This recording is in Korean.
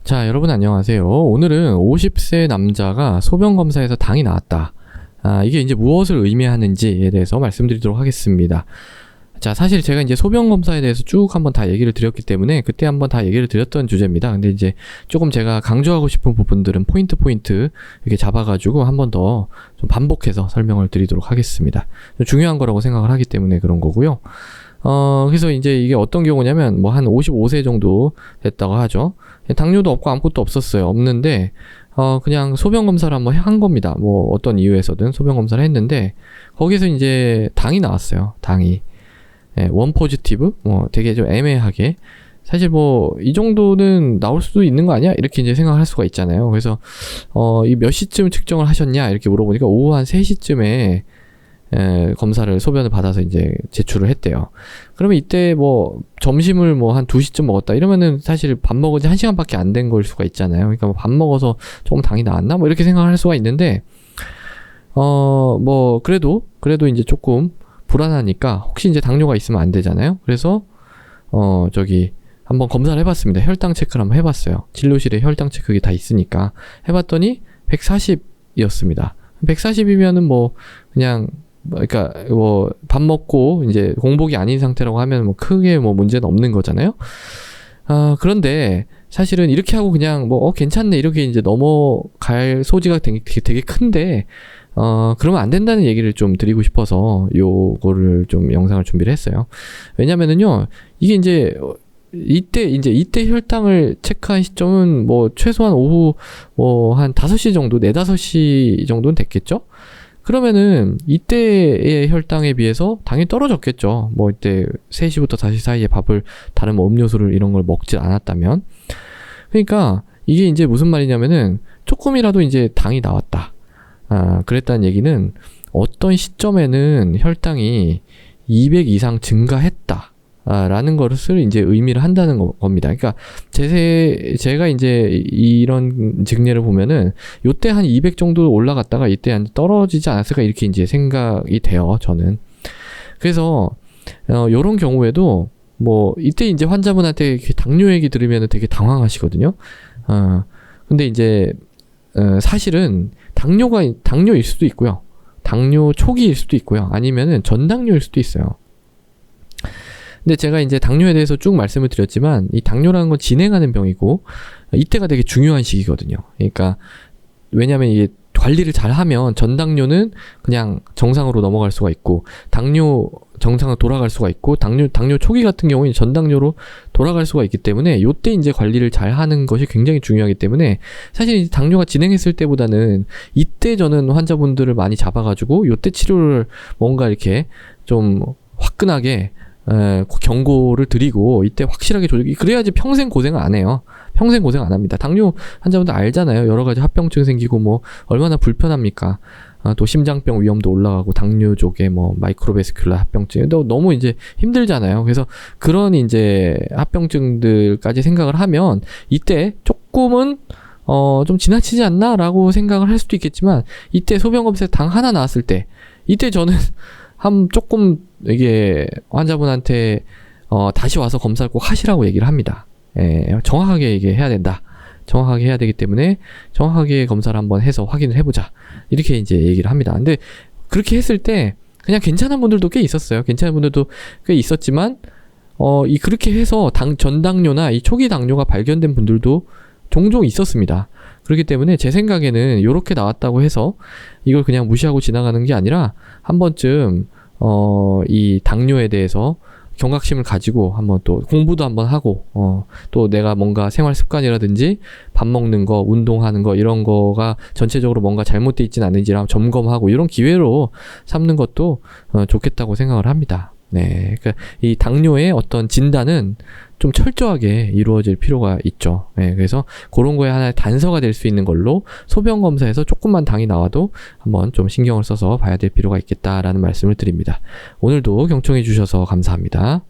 자, 여러분 안녕하세요. 오늘은 50세 남자가 소변검사에서 당이 나왔다. 이게 이제 무엇을 의미하는지에 대해서 말씀드리도록 하겠습니다. 자, 사실 제가 이제 소변검사에 대해서 쭉 한번 다 얘기를 드렸기 때문에 그때 한번 다 얘기를 드렸던 주제입니다. 근데 이제 조금 제가 강조하고 싶은 부분들은 포인트 이렇게 잡아가지고 한 번 더 좀 반복해서 설명을 드리도록 하겠습니다. 좀 중요한 거라고 생각을 하기 때문에 그런 거고요. 그래서 이제 이게 어떤 경우냐면 뭐 한 55세 정도 됐다고 하죠. 당뇨도 없고 아무것도 없었어요. 없는데 그냥 소변 검사를 한번 한 겁니다. 뭐 어떤 이유에서든 소변 검사를 했는데 거기서 이제 당이 나왔어요. 당이. 원 포지티브? 뭐 되게 좀 애매하게. 사실 뭐 이 정도는 나올 수도 있는 거 아니야? 이렇게 이제 생각할 수가 있잖아요. 그래서 이 몇 시쯤 측정을 하셨냐? 이렇게 물어보니까 오후 한 3시쯤에 검사를 소변을 받아서 이제 제출을 했대요. 그러면 이때 뭐 점심을 뭐 한 2시쯤 먹었다 이러면은 사실 밥 먹은 지 1시간밖에 안 된 걸 수가 있잖아요. 그러니까 뭐 밥 먹어서 조금 당이 나왔나? 뭐 이렇게 생각을 할 수가 있는데 뭐 그래도 이제 조금 불안하니까 혹시 이제 당뇨가 있으면 안 되잖아요. 그래서 한번 검사를 해봤습니다. 혈당 체크를 한번 해봤어요. 진료실에 혈당 체크기 다 있으니까 해봤더니 140이었습니다. 140이면은 뭐 그냥 그러니까 뭐 밥 먹고 이제 공복이 아닌 상태라고 하면 뭐 크게 뭐 문제는 없는 거잖아요. 그런데 사실은 이렇게 하고 그냥 뭐 괜찮네 이렇게 이제 넘어갈 소지가 되게 큰데 그러면 안 된다는 얘기를 좀 드리고 싶어서 요거를 좀 영상을 준비를 했어요. 왜냐면은요 이게 이때 혈당을 체크한 시점은 뭐 최소한 오후 뭐 한 5시 정도, 4, 5시 정도는 됐겠죠? 그러면은 이때의 혈당에 비해서 당이 떨어졌겠죠. 뭐 이때 3시부터 5시 사이에 밥을 다른 뭐 음료수를 이런 걸 먹지 않았다면. 그러니까 이게 이제 무슨 말이냐면은 조금이라도 이제 당이 나왔다. 그랬다는 얘기는 어떤 시점에는 혈당이 200 이상 증가했다. 라는 것을 이제 의미를 한다는 겁니다. 그러니까 제가 이제 이런 증례를 보면은 요때 한 200 정도 올라갔다가 이때 한 떨어지지 않았을까 이렇게 이제 생각이 돼요, 저는. 그래서 요런 경우에도 뭐 이때 이제 환자분한테 당뇨 얘기 들으면 되게 당황하시거든요. 근데 이제 사실은 당뇨일 수도 있고요. 당뇨 초기일 수도 있고요. 아니면은 전당뇨일 수도 있어요. 근데 제가 이제 당뇨에 대해서 쭉 말씀을 드렸지만 이 당뇨라는 건 진행하는 병이고 이때가 되게 중요한 시기거든요. 그러니까 왜냐면 이게 관리를 잘 하면 전당뇨는 그냥 정상으로 넘어갈 수가 있고 당뇨 정상으로 돌아갈 수가 있고 당뇨 초기 같은 경우는 전당뇨로 돌아갈 수가 있기 때문에 요때 이제 관리를 잘 하는 것이 굉장히 중요하기 때문에 사실 당뇨가 진행했을 때보다는 이때 저는 환자분들을 많이 잡아가지고 요때 치료를 뭔가 이렇게 좀 화끈하게 경고를 드리고 이때 확실하게 그래야지 평생 고생을 안 해요. 평생 고생 안 합니다. 당뇨 환자분들 알잖아요. 여러 가지 합병증 생기고 뭐 얼마나 불편합니까? 또 심장병 위험도 올라가고 당뇨 쪽에 뭐 마이크로베스큘라 합병증 너무 이제 힘들잖아요. 그래서 그런 이제 합병증들까지 생각을 하면 이때 조금은 좀 지나치지 않나라고 생각을 할 수도 있겠지만 이때 소변검사에 당 하나 나왔을 때 이때 저는 조금 이게 환자분한테 다시 와서 검사를 꼭 하시라고 얘기를 합니다. 정확하게 얘기해야 된다. 정확하게 해야 되기 때문에 정확하게 검사를 한번 해서 확인을 해보자. 이렇게 이제 얘기를 합니다. 근데 그렇게 했을 때 그냥 괜찮은 분들도 꽤 있었어요. 괜찮은 분들도 꽤 있었지만 그렇게 해서 전당뇨나 이 초기 당뇨가 발견된 분들도 종종 있었습니다. 그렇기 때문에 제 생각에는 이렇게 나왔다고 해서 이걸 그냥 무시하고 지나가는 게 아니라 한 번쯤 이 당뇨에 대해서 경각심을 가지고 한번 또 공부도 한번 하고 또 내가 뭔가 생활 습관이라든지 밥 먹는 거, 운동하는 거 이런 거가 전체적으로 뭔가 잘못돼 있지는 않은지를 한번 점검하고 이런 기회로 삼는 것도 좋겠다고 생각을 합니다. 네, 그러니까 이 당뇨의 어떤 진단은 좀 철저하게 이루어질 필요가 있죠. 네, 그래서 그런 거에 하나의 단서가 될 수 있는 걸로 소변 검사에서 조금만 당이 나와도 한번 좀 신경을 써서 봐야 될 필요가 있겠다라는 말씀을 드립니다. 오늘도 경청해 주셔서 감사합니다.